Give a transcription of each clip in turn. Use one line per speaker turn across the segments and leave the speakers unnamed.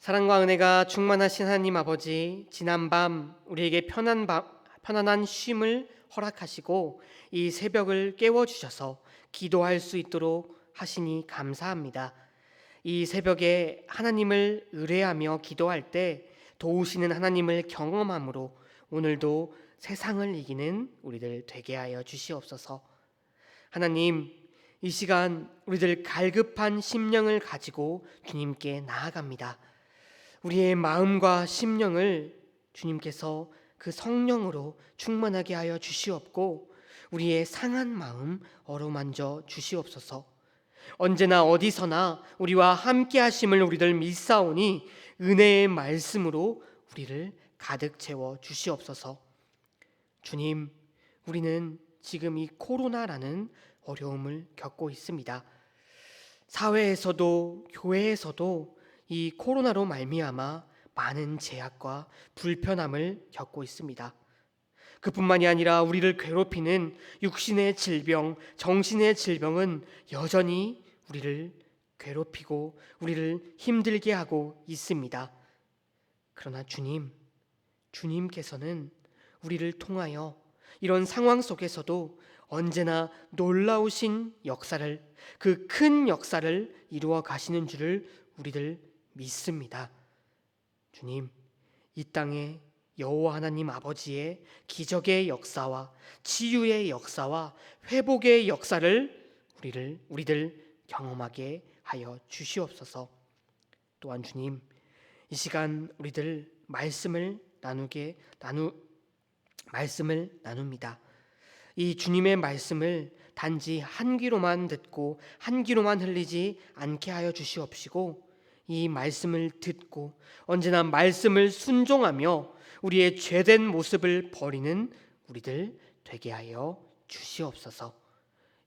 사랑과 은혜가 충만하신 하나님 아버지, 지난밤 우리에게 편안한 쉼을 허락하시고 이 새벽을 깨워주셔서 기도할 수 있도록 하시니 감사합니다. 이 새벽에 하나님을 의뢰하며 기도할 때 도우시는 하나님을 경험함으로 오늘도 세상을 이기는 우리들 되게 하여 주시옵소서. 하나님, 이 시간 우리들 갈급한 심령을 가지고 주님께 나아갑니다. 우리의 마음과 심령을 주님께서 그 성령으로 충만하게 하여 주시옵고 우리의 상한 마음 어루만져 주시옵소서. 언제나 어디서나 우리와 함께 하심을 우리들 믿사오니 은혜의 말씀으로 우리를 가득 채워 주시옵소서. 주님, 우리는 지금 이 코로나라는 어려움을 겪고 있습니다. 사회에서도 교회에서도 이 코로나로 말미암아 많은 제약과 불편함을 겪고 있습니다. 그뿐만이 아니라 우리를 괴롭히는 육신의 질병, 정신의 질병은 여전히 우리를 괴롭히고 우리를 힘들게 하고 있습니다. 그러나 주님께서는 우리를 통하여 이런 상황 속에서도 언제나 놀라우신 역사를, 그 큰 역사를 이루어 가시는 줄을 우리들 믿습니다. 주님, 이 땅에 여호와 하나님 아버지의 기적의 역사와 치유의 역사와 회복의 역사를 우리들 경험하게 하여 주시옵소서. 또한 주님, 이 시간 우리들 말씀을 나눕니다. 이 주님의 말씀을 단지 한 귀로만 듣고 한 귀로만 흘리지 않게 하여 주시옵시고 이 말씀을 듣고 언제나 말씀을 순종하며 우리의 죄된 모습을 버리는 우리들 되게 하여 주시옵소서.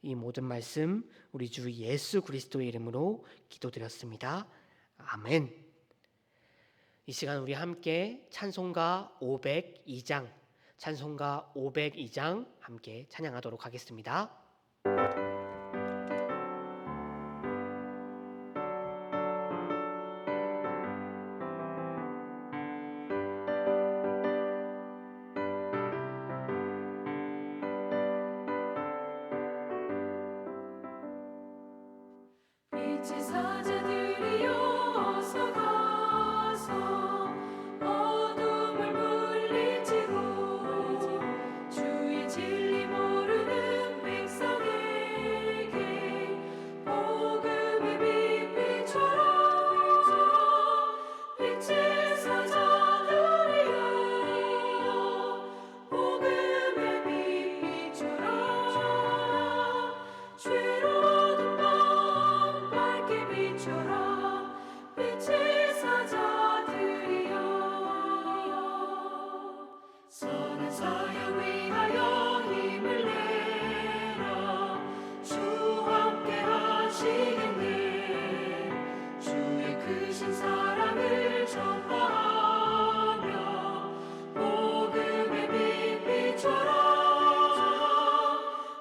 이 모든 말씀 우리 주 예수 그리스도의 이름으로 기도드렸습니다. 아멘. 이 시간 우리 함께 찬송가 502장 함께 찬양하도록 하겠습니다.
빛의 사자들이여 어서 가서 어둠을 물리치고 주의 진리 모르는 백성에게 복음의 빛 비춰라. 빛의 사자들이여 복음의 빛 비춰라. 죄로운 밤 밝게 비춰라. 빛의 사자들이여 선한 사역 위하여 힘을 내라. 주와 함께 하시겠네. 주의 크신 사랑을 전파하며 복음의 빛 비춰라.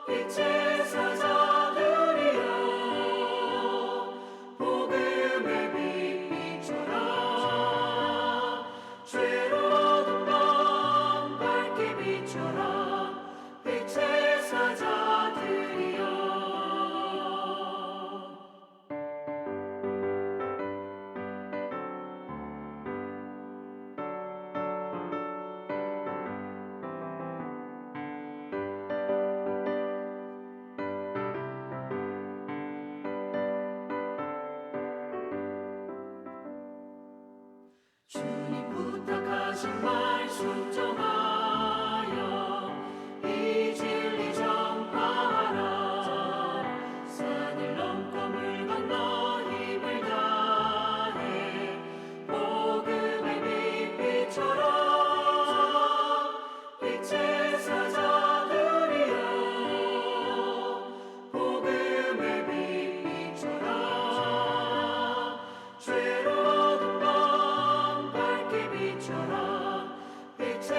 빛의 사자들이여 복음의 빛 비춰라. 죄로운 밤 밝게 비춰라. 빛의 사자들이여 주님 부탁하신 말 순종하여 이 진리 전파하라. 산을 넘고 물 건너 힘을 다해 복음의 빛 비춰라. 빛의 사자들이여 복음의 빛 비춰라. 죄로운 밤 밝게 비춰라. 빛의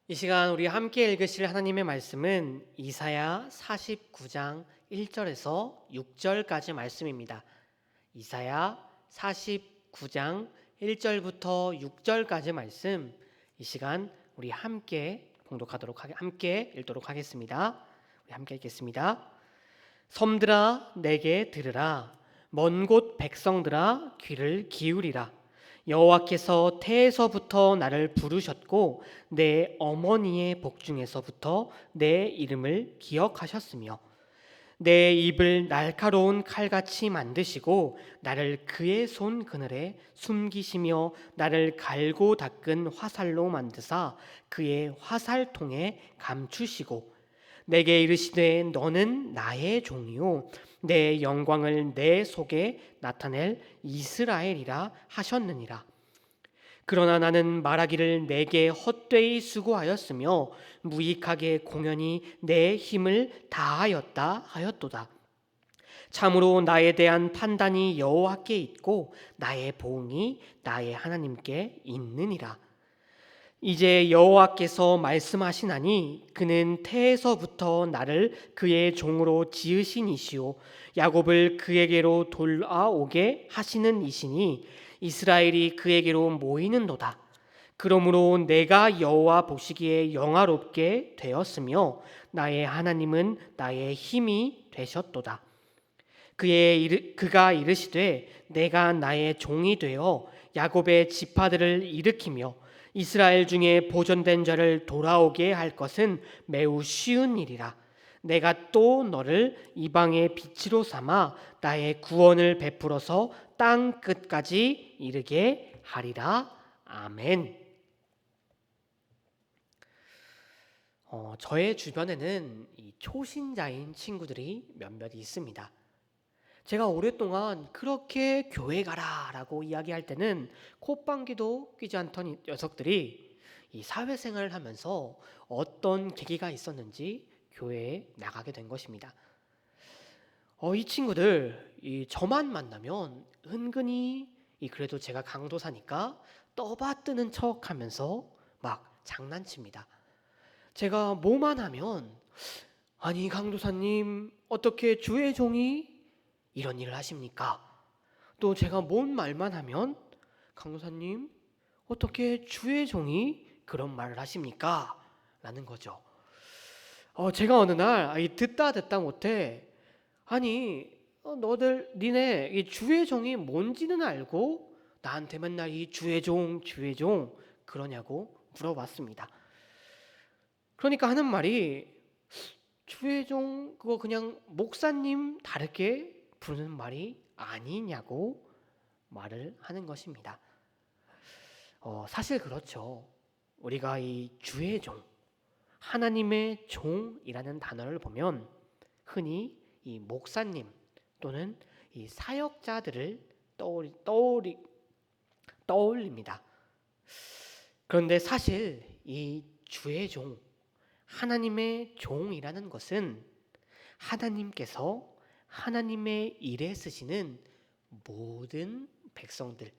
이 시간 우리 함께 읽으실 하나님의 말씀은 이사야 49장 1절에서 6절까지 말씀입니다. 이사야 49장 1절부터 6절까지 말씀, 이 시간 우리 함께 함께 읽도록 하겠습니다. 우리 함께 읽겠습니다. 섬들아 내게 들으라. 먼 곳 백성들아 귀를 기울이라. 여호와께서 태에서부터 나를 부르셨고 내 어머니의 복중에서부터 내 이름을 기억하셨으며 내 입을 날카로운 칼같이 만드시고 나를 그의 손 그늘에 숨기시며 나를 갈고 닦은 화살로 만드사 그의 화살통에 감추시고 내게 이르시되 너는 나의 종이요 내 영광을 내 속에 나타낼 이스라엘이라 하셨느니라. 그러나 나는 말하기를 내게 헛되이 수고하였으며 무익하게 공연히 내 힘을 다하였다 하였도다. 참으로 나에 대한 판단이 여호와께 있고 나의 보응이 나의 하나님께 있느니라. 이제 여호와께서 말씀하시나니 그는 태에서부터 나를 그의 종으로 지으신 이시오 야곱을 그에게로 돌아오게 하시는 이시니 이스라엘이 그에게로 모이는도다. 그러므로 내가 여호와 보시기에 영화롭게 되었으며 나의 하나님은 나의 힘이 되셨도다. 그가 이르시되 내가 나의 종이 되어 야곱의 지파들을 일으키며 이스라엘 중에 보존된 자를 돌아오게 할 것은 매우 쉬운 일이라. 내가 또 너를 이방의 빛으로 삼아 나의 구원을 베풀어서 땅 끝까지 이르게 하리라. 아멘. 저의 주변에는 이 초신자인 친구들이 몇몇 있습니다. 제가 오랫동안 그렇게 교회 가라라고 이야기할 때는 콧방귀도 뀌지 않던 녀석들이 이 사회생활을 하면서 어떤 계기가 있었는지 교회에 나가게 된 것입니다. 이 친구들 저만 만나면 은근히 그래도 제가 강도사니까 떠받드는 척하면서 막 장난칩니다. 제가 뭐만 하면 아니 강도사님 어떻게 주의 종이 이런 일을 하십니까? 또 제가 뭔 말만 하면 강도사님 어떻게 주의 종이 그런 말을 하십니까? 라는 거죠. 제가 어느 날 듣다 못해 아니 너들 니네 이 주의 종이 뭔지는 알고 나한테 맨날 이 주의 종 그러냐고 물어봤습니다. 그러니까 하는 말이 주의 종 그거 그냥 목사님 다르게 부르는 말이 아니냐고 말을 하는 것입니다. 사실 그렇죠. 우리가 이 주의 종, 하나님의 종이라는 단어를 보면 흔히 이 목사님 또는 이 사역자들을 떠올립니다. 그런데 사실 이 주의 종, 하나님의 종이라는 것은 하나님께서 하나님의 일에 쓰시는 모든 백성들,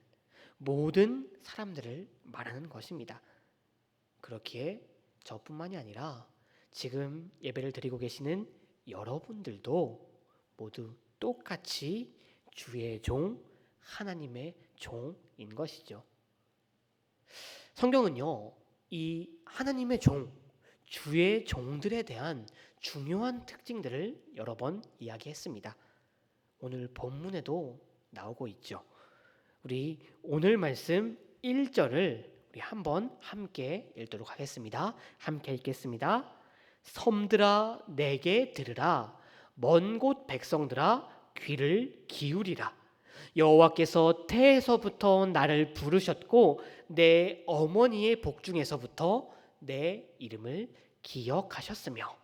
모든 사람들을 말하는 것입니다. 그렇기에 저뿐만이 아니라 지금 예배를 드리고 계시는 여러분들도 모두 똑같이 주의 종, 하나님의 종인 것이죠. 성경은요, 이 하나님의 종, 주의 종들에 대한 중요한 특징들을 여러 번 이야기했습니다. 오늘 본문에도 나오고 있죠. 우리 오늘 말씀 1절을 우리 한번 함께 읽도록 하겠습니다. 함께 읽겠습니다. 섬들아 내게 들으라. 먼 곳 백성들아 귀를 기울이라. 여호와께서 태에서부터 나를 부르셨고 내 어머니의 복중에서부터 내 이름을 기억하셨으며.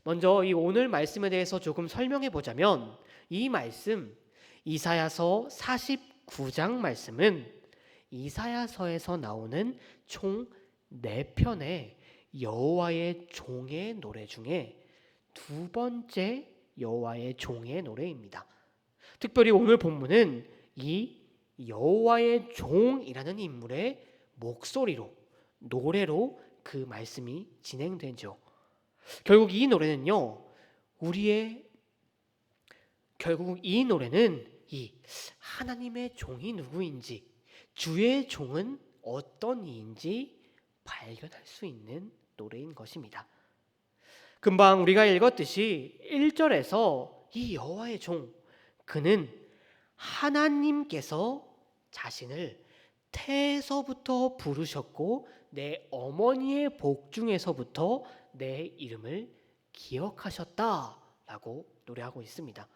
먼저 이 오늘 말씀에 대해서 조금 설명해 보자면 이 말씀 이사야서 49장 말씀은 이사야서에서 나오는 총 4편의 여호와의 종의 노래 중에 두 번째 여호와의 종의 노래입니다. 특별히 오늘 본문은 이 여호와의 종이라는 인물의 목소리로 노래로 그 말씀이 진행되죠. 결국 이 노래는요, 결국 이 노래는 이 하나님의 종이 누구인지, 주의 종은 어떤 이인지 발견할 수 있는 노래인 것입니다. 금방 우리가 읽었듯이 1절에서 이 여호와의 종, 그는 하나님께서 자신을 태에서부터 부르셨고 내 어머니의 복중에서부터 내 이름을 기억하셨다라고 노래하고 있습니다.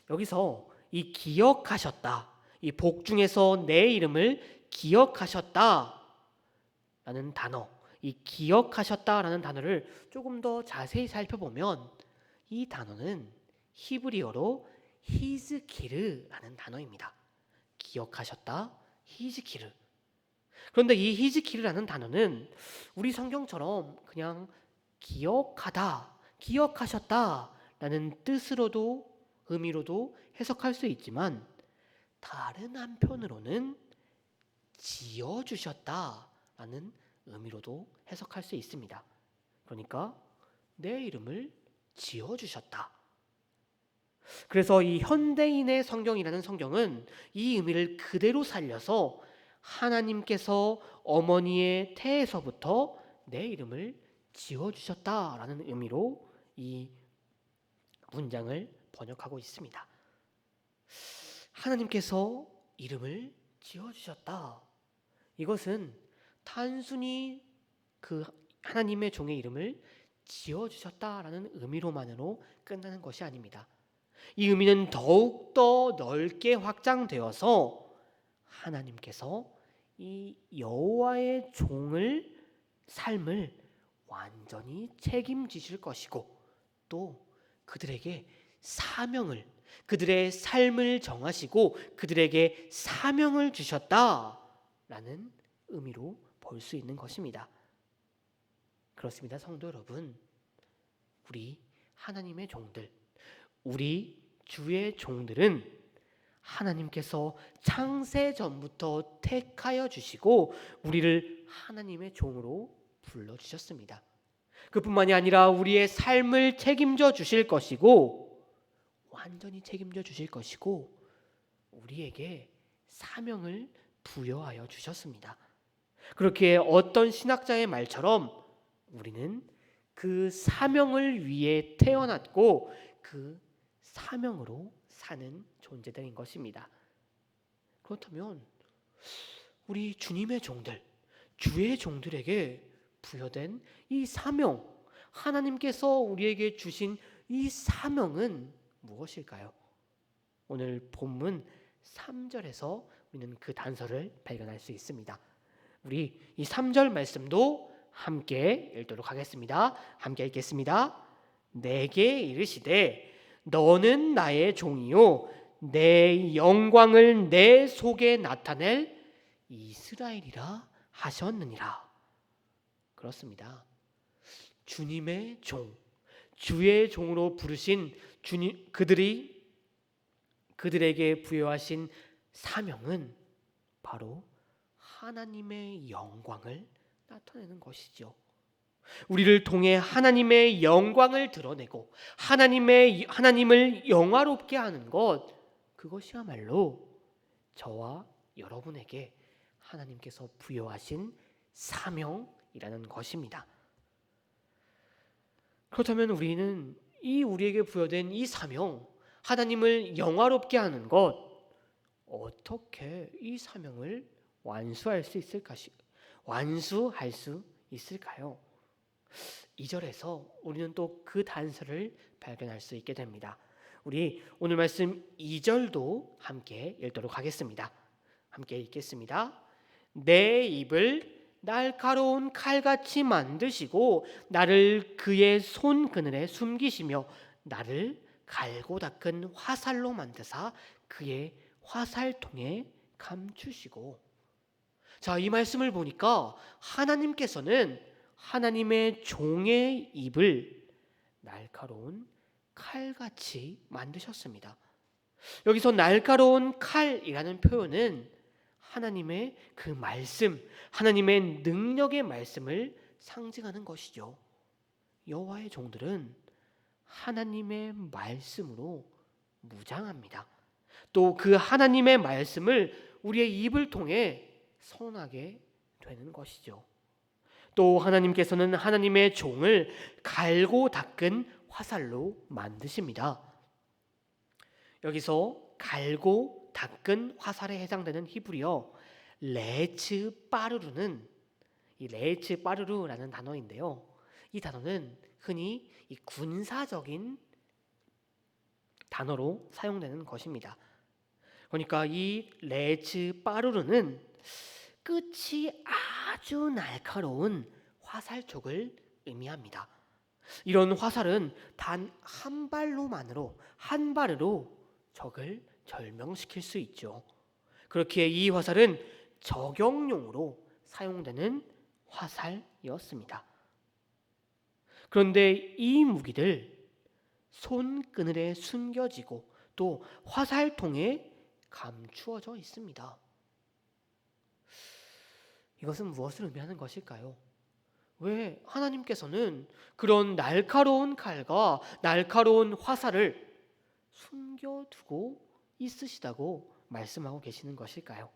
여기서 이 기억하셨다, 이 복중에서 내 이름을 기억하셨다라는 단어, 이 기억하셨다라는 단어를 조금 더 자세히 살펴보면 이 단어는 히브리어로 히즈키르라는 단어입니다. 기억하셨다, 히즈키르. 그런데 이 히즈키르라는 단어는 우리 성경처럼 그냥 기억하다, 기억하셨다라는 뜻으로도 의미로도 해석할 수 있지만 다른 한편으로는 지어주셨다라는 의미로도 해석할 수 있습니다. 그러니까 내 이름을 지어주셨다. 그래서 이 현대인의 성경이라는 성경은 이 의미를 그대로 살려서 하나님께서 어머니의 태에서부터 내 이름을 지어주셨다라는 의미로 이 문장을 번역하고 있습니다. 하나님께서 이름을 지어주셨다. 이것은 단순히 그 하나님의 종의 이름을 지어주셨다라는 의미로만으로 끝나는 것이 아닙니다. 이 의미는 더욱더 넓게 확장되어서 하나님께서 이 여호와의 종을 삶을 완전히 책임지실 것이고 또 그들에게 그들의 삶을 정하시고 그들에게 사명을 주셨다라는 의미로 볼 수 있는 것입니다. 그렇습니다, 성도 여러분. 우리 하나님의 종들, 우리 주의 종들은 하나님께서 창세 전부터 택하여 주시고 우리를 하나님의 종으로 불러주셨습니다. 그뿐만이 아니라 우리의 삶을 책임져 주실 것이고 완전히 책임져 주실 것이고 우리에게 사명을 부여하여 주셨습니다. 그렇게 어떤 신학자의 말처럼 우리는 그 사명을 위해 태어났고 그 사명으로 사는 존재들인 것입니다. 그렇다면 우리 주님의 종들, 주의 종들에게 부여된 이 사명, 하나님께서 우리에게 주신 이 사명은 무엇일까요? 오늘 본문 3절에서 우리는 그 단서를 발견할 수 있습니다. 우리 이 3절 말씀도 함께 읽도록 하겠습니다. 함께 읽겠습니다. 내게 이르시되 너는 나의 종이요 내 영광을 내 속에 나타낼 이스라엘이라 하셨느니라. 그렇습니다. 주님의 종, 주의 종으로 부르신 주님, 그들에게 부여하신 사명은 바로 하나님의 영광을 나타내는 것이죠. 우리를 통해 하나님의 영광을 드러내고 하나님을 영화롭게 하는 것, 그것이야말로 저와 여러분에게 하나님께서 부여하신 사명이라는 것입니다. 그렇다면 우리는 우리에게 부여된 이 사명, 하나님을 영화롭게 하는 것, 어떻게 이 사명을 완수할 수 있을까요? 2절에서 우리는 또 그 단서를 발견할 수 있게 됩니다. 우리 오늘 말씀 2절도 함께 읽도록 하겠습니다. 함께 읽겠습니다. 내 입을 날카로운 칼같이 만드시고 나를 그의 손그늘에 숨기시며 나를 갈고 닦은 화살로 만드사 그의 화살통에 감추시고. 자, 이 말씀을 보니까 하나님께서는 하나님의 종의 입을 날카로운 칼같이 만드셨습니다. 여기서 날카로운 칼이라는 표현은 하나님의 그 말씀, 하나님의 능력의 말씀을 상징하는 것이죠. 여호와의 종들은 하나님의 말씀으로 무장합니다. 또 그 하나님의 말씀을 우리의 입을 통해 선하게 되는 것이죠. 또 하나님께서는 하나님의 종을 갈고 닦은 화살로 만드십니다. 여기서 갈고 닦은 화살에 해당되는 히브리어 레츠 빠르루는 이 레츠 빠르루라는 단어인데요. 이 단어는 흔히 이 군사적인 단어로 사용되는 것입니다. 그러니까 이 레츠 빠르루는 끝이 아주 날카로운 화살촉을 의미합니다. 이런 화살은 단 한 발으로 적을 절명시킬 수 있죠. 그렇게 이 화살은 저격용으로 사용되는 화살이었습니다. 그런데 이 무기들 손그늘에 숨겨지고 또 화살통에 감추어져 있습니다. 이것은 무엇을 의미하는 것일까요? 왜 하나님께서는 그런 날카로운 칼과 날카로운 화살을 숨겨두고 있으시다고 말씀하고 계시는 것일까요?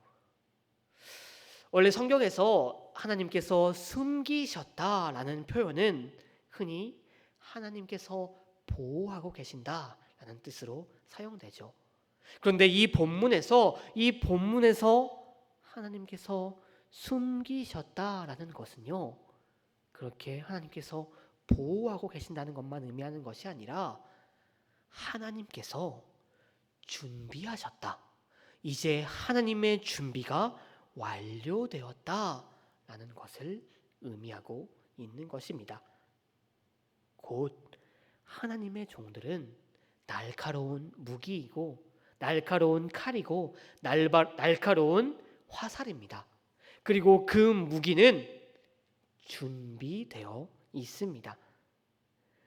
원래 성경에서 하나님께서 숨기셨다라는 표현은 흔히 하나님께서 보호하고 계신다라는 뜻으로 사용되죠. 그런데 이 본문에서 하나님께서 숨기셨다라는 것은요, 그렇게 하나님께서 보호하고 계신다는 것만 의미하는 것이 아니라 하나님께서 준비하셨다. 이제 하나님의 준비가 완료되었다라는 것을 의미하고 있는 것입니다. 곧 하나님의 종들은 날카로운 무기이고 날카로운 칼이고 날카로운 화살입니다. 그리고 그 무기는 준비되어 있습니다.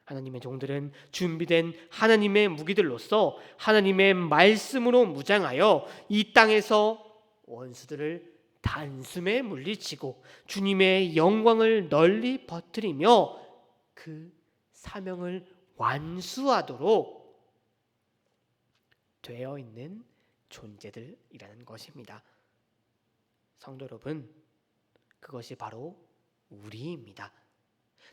하나님의 종들은 준비된 하나님의 무기들로서 하나님의 말씀으로 무장하여 이 땅에서 원수들을 단숨에 물리치고 주님의 영광을 널리 퍼뜨리며 그 사명을 완수하도록 되어 있는 존재들이라는 것입니다. 성도 여러분, 그것이 바로 우리입니다.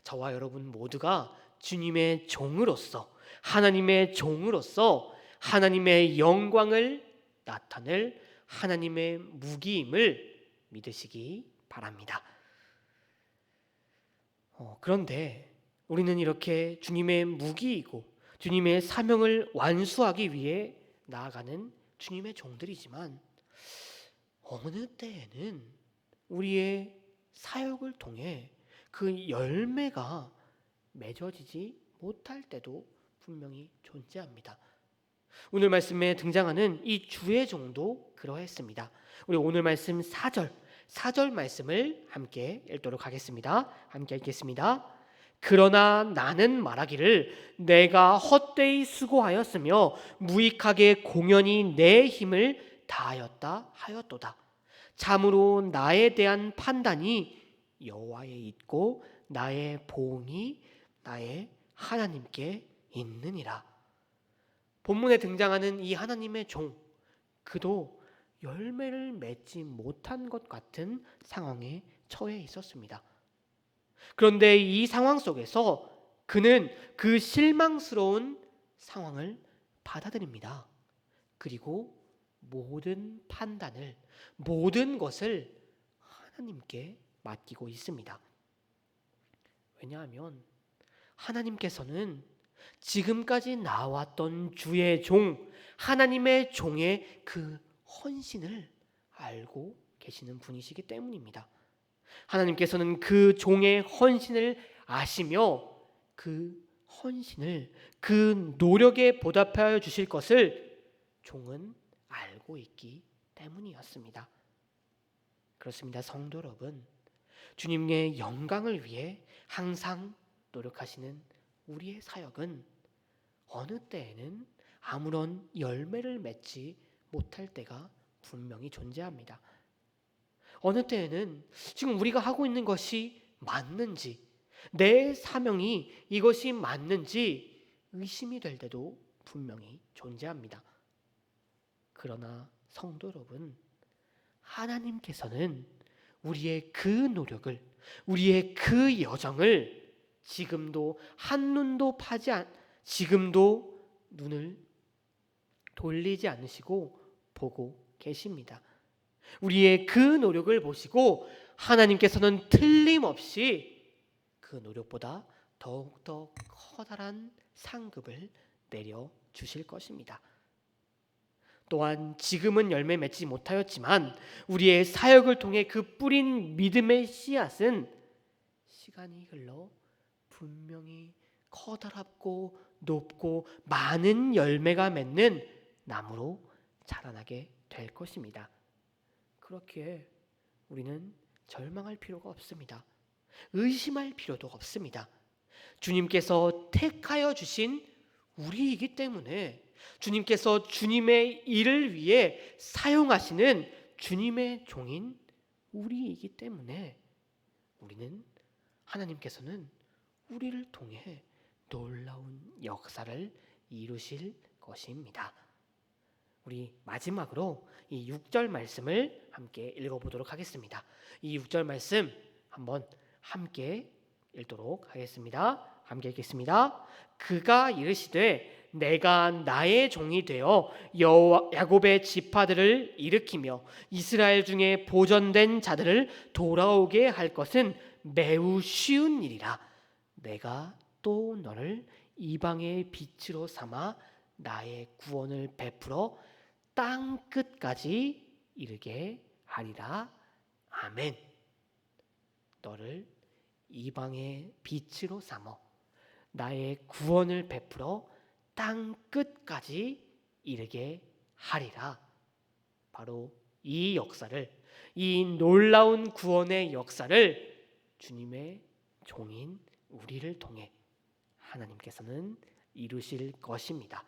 저와 여러분 모두가 주님의 종으로서 하나님의 종으로서 하나님의 영광을 나타낼 하나님의 무기임을 믿으시기 바랍니다. 그런데 우리는 이렇게 주님의 무기이고 주님의 사명을 완수하기 위해 나아가는 주님의 종들이지만 어느 때에는 우리의 사역을 통해 그 열매가 맺어지지 못할 때도 분명히 존재합니다. 오늘 말씀에 등장하는 이 주의 종도 그러했습니다. 우리 오늘 말씀 4절 말씀을 함께 읽도록 하겠습니다. 함께 읽겠습니다. 그러나 나는 말하기를 내가 헛되이 수고하였으며 무익하게 공연히 내 힘을 다하였다 하였도다. 참으로 나에 대한 판단이 여호와에 있고 나의 보응이 나의 하나님께 있느니라. 본문에 등장하는 이 하나님의 종, 그도 열매를 맺지 못한 것 같은 상황에 처해 있었습니다. 그런데 이 상황 속에서 그는 그 실망스러운 상황을 받아들입니다. 그리고 모든 판단을, 모든 것을 하나님께 맡기고 있습니다. 왜냐하면 하나님께서는 지금까지 나왔던 주의 종, 하나님의 종의 그 헌신을 알고 계시는 분이시기 때문입니다. 하나님께서는 그 종의 헌신을 아시며 그 헌신을, 그 노력에 보답하여 주실 것을 종은 알고 있기 때문이었습니다. 그렇습니다. 성도 여러분, 주님의 영광을 위해 항상 노력하시는 우리의 사역은 어느 때에는 아무런 열매를 맺지 못할 때가 분명히 존재합니다. 어느 때에는 지금 우리가 하고 있는 것이 맞는지, 내 사명이 이것이 맞는지 의심이 될 때도 분명히 존재합니다. 그러나 성도 여러분, 하나님께서는 우리의 그 노력을, 우리의 그 여정을 지금도 한눈도 파지 지금도 눈을 돌리지 않으시고 보고 계십니다. 우리의 그 노력을 보시고 하나님께서는 틀림없이 그 노력보다 더욱더 커다란 상급을 내려주실 것입니다. 또한 지금은 열매 맺지 못하였지만 우리의 사역을 통해 그 뿌린 믿음의 씨앗은 시간이 흘러 분명히 커다랗고 높고 많은 열매가 맺는 나무로 자라나게 될 것입니다. 그렇기에 우리는 절망할 필요가 없습니다. 의심할 필요도 없습니다. 주님께서 택하여 주신 우리이기 때문에, 주님께서 주님의 일을 위해 사용하시는 주님의 종인 우리이기 때문에 우리는, 하나님께서는 우리를 통해 놀라운 역사를 이루실 것입니다. 우리 마지막으로 이 6절 말씀을 함께 읽어보도록 하겠습니다. 이 6절 말씀 한번 함께 읽도록 하겠습니다. 함께 읽겠습니다. 그가 이르시되 내가 나의 종이 되어 야곱의 지파들을 일으키며 이스라엘 중에 보존된 자들을 돌아오게 할 것은 매우 쉬운 일이라. 내가 또 너를 이방의 빛으로 삼아 나의 구원을 베풀어 땅 끝까지 이르게 하리라. 아멘. 너를 이방의 빛으로 삼어 나의 구원을 베풀어 땅 끝까지 이르게 하리라. 바로 이 역사를, 이 놀라운 구원의 역사를 주님의 종인 우리를 통해 하나님께서는 이루실 것입니다.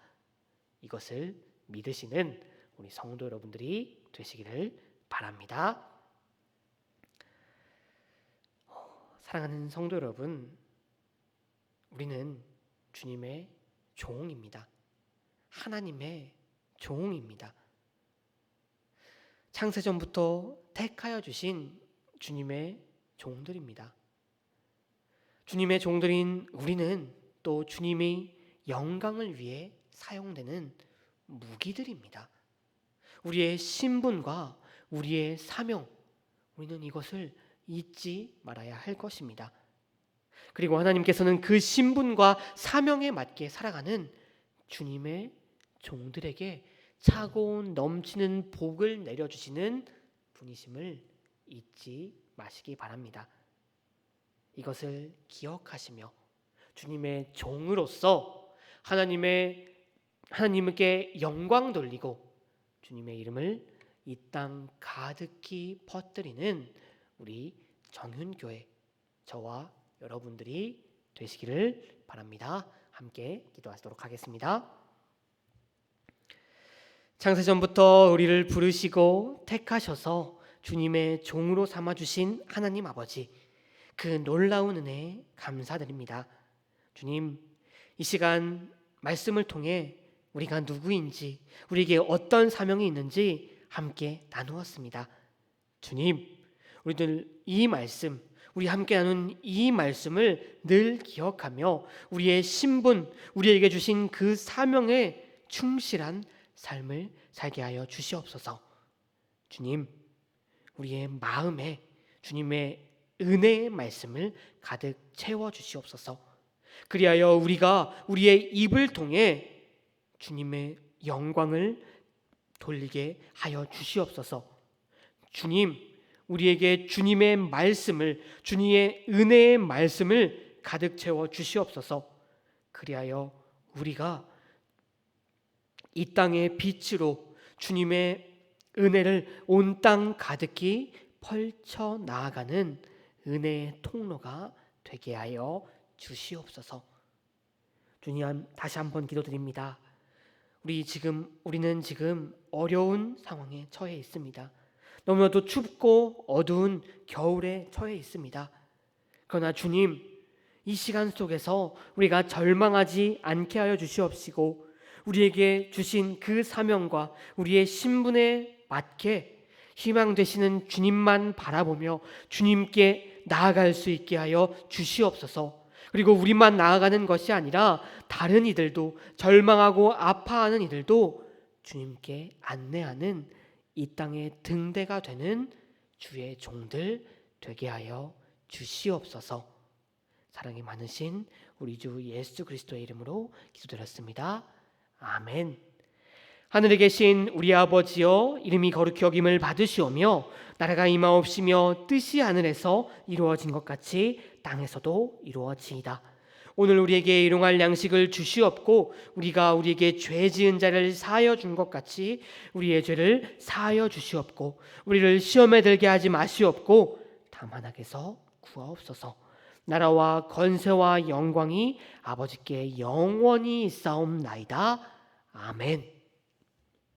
이것을 믿으시는 우리 성도 여러분들이 되시기를 바랍니다. 사랑하는 성도 여러분, 우리는 주님의 종입니다. 하나님의 종입니다. 창세전부터 택하여 주신 주님의 종들입니다. 주님의 종들인 우리는 또 주님의 영광을 위해 사용되는 무기들입니다. 우리의 신분과 우리의 사명, 우리는 이것을 잊지 말아야 할 것입니다. 그리고 하나님께서는 그 신분과 사명에 맞게 살아가는 주님의 종들에게 차고 넘치는 복을 내려주시는 분이심을 잊지 마시기 바랍니다. 이것을 기억하시며 주님의 종으로서 하나님께 영광 돌리고 주님의 이름을 이 땅 가득히 퍼뜨리는 우리 정윤교회, 저와 여러분들이 되시기를 바랍니다. 함께 기도하도록 하겠습니다. 창세전부터 우리를 부르시고 택하셔서 주님의 종으로 삼아주신 하나님 아버지, 그 놀라운 은혜에 감사드립니다. 주님, 이 시간 말씀을 통해 우리가 누구인지, 우리에게 어떤 사명이 있는지 함께 나누었습니다. 주님, 우리들 이 말씀, 우리 함께 나눈 이 말씀을 늘 기억하며 우리의 신분, 우리에게 주신 그 사명에 충실한 삶을 살게 하여 주시옵소서. 주님, 우리의 마음에 주님의 은혜의 말씀을 가득 채워 주시옵소서. 그리하여 우리가 우리의 입을 통해 주님의 영광을 돌리게 하여 주시옵소서. 주님, 우리에게 주님의 말씀을, 주님의 은혜의 말씀을 가득 채워 주시옵소서. 그리하여 우리가 이 땅의 빛으로 주님의 은혜를 온 땅 가득히 펼쳐 나아가는 은혜의 통로가 되게 하여 주시옵소서. 주님, 다시 한번 기도드립니다. 우리는 지금 어려운 상황에 처해 있습니다. 너무나도 춥고 어두운 겨울에 처해 있습니다. 그러나 주님, 이 시간 속에서 우리가 절망하지 않게 하여 주시옵시고 우리에게 주신 그 사명과 우리의 신분에 맞게 희망 되시는 주님만 바라보며 주님께 나아갈 수 있게 하여 주시옵소서. 그리고 우리만 나아가는 것이 아니라 다른 이들도, 절망하고 아파하는 이들도 주님께 안내하는 이 땅의 등대가 되는 주의 종들 되게 하여 주시옵소서. 사랑이 많으신 우리 주 예수 그리스도의 이름으로 기도드렸습니다. 아멘. 하늘에 계신 우리 아버지여, 이름이 거룩히 여김을 받으시오며 나라가 임하옵시며 뜻이 하늘에서 이루어진 것 같이 땅에서도 이루어지이다. 오늘 우리에게 일용할 양식을 주시옵고 우리가 우리에게 죄 지은 자를 사하여 준 것 같이 우리의 죄를 사하여 주시옵고 우리를 시험에 들게 하지 마시옵고 다만 악에서 구하옵소서. 나라와 권세와 영광이 아버지께 영원히 있사옵나이다. 아멘.